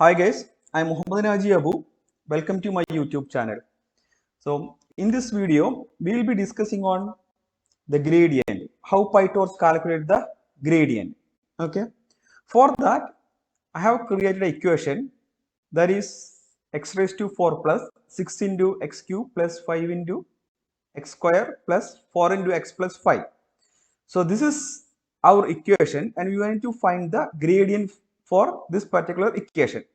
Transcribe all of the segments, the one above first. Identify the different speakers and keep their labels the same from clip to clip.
Speaker 1: Hi guys, I'm Muhammad Naji Abu. Welcome to my YouTube channel. So in this video, we will be discussing on the gradient, how Pytorch calculate the gradient. Okay. For that, I have created an equation that is x raised to 4 plus 6 into x cube plus 5 into x square plus 4 into x plus 5. So this is our equation and we want to find the gradient for this particular equation.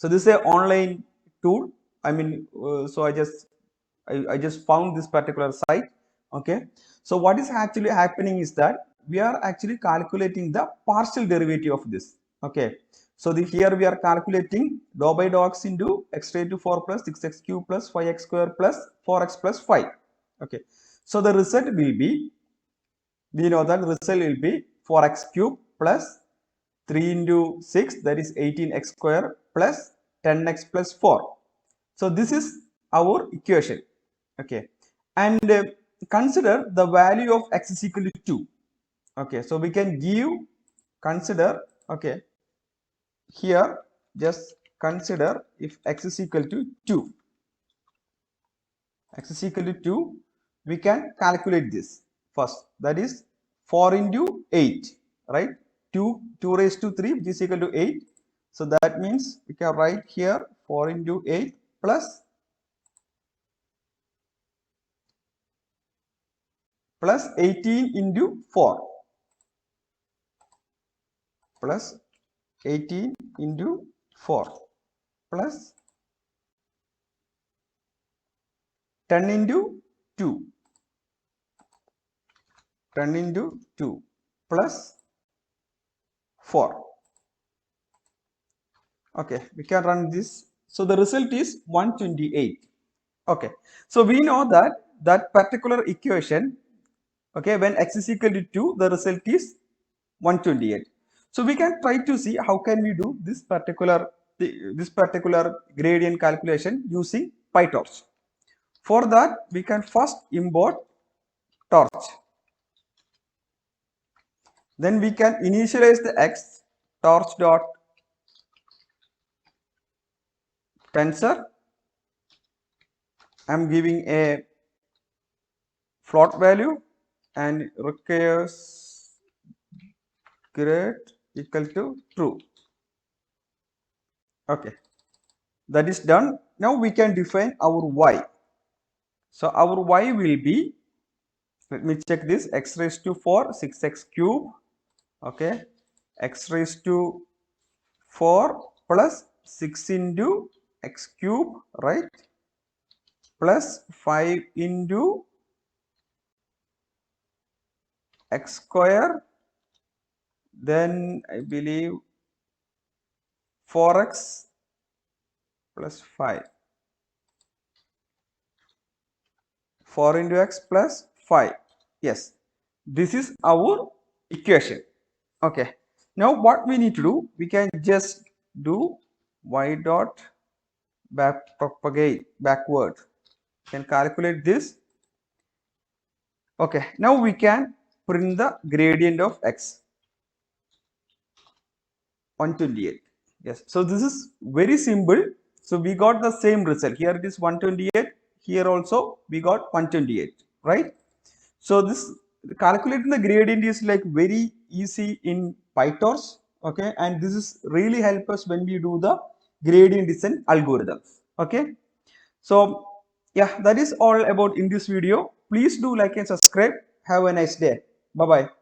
Speaker 1: So this is an online tool. I mean, so I just found this particular site. Okay. So what is actually happening is that we are actually calculating the partial derivative of this. Okay. So here we are calculating dou by dou x into x raised to 4 plus 6x cube plus 5x square plus 4x plus 5. Okay. So the result will be, we know that the result will be 4x cube plus 3 into 6, that is 18x square plus 10x plus 4. So this is our equation. Okay. And consider the value of x is equal to 2. Okay. So we can consider, okay, here just consider if x is equal to 2. X is equal to 2, we can calculate this first. That is 4 into 8, right? 2 raised to 3, which is equal to 8. So that means we can write here 4 into 8 plus 18 into 4 plus 18 into 4 plus 10 into 2 plus 4. Okay, we can run this. So the result is 128. Okay, so we know that particular equation, okay, when x is equal to 2, the result is 128. So we can try to see how can we do this particular gradient calculation using Pytorch. For that, we can first import torch. Then we can initialize the x, torch dot tensor. I'm giving a float value and requires grade equal to true. Okay, that is done. Now we can define our y. So our y will be, let me check this, x raised to 4, 6x cube, okay, x raised to 4 plus 6 into x cube, right, plus 5 into x square, then I believe 4x plus 5, 4 into x plus 5. Yes, this is our equation. Okay, now what we need to do, we can just do y dot propagate backward, can calculate this. Okay, now we can print the gradient of x, 128. Yes, so this is very simple. So we got the same result. Here it is 128, here also we got 128, right? So this calculating the gradient is like very easy in Pytorch, okay, and this is really help us when we do the gradient descent algorithms. Okay, so yeah, that is all about in this video. Please do like and subscribe. Have a nice day. Bye bye.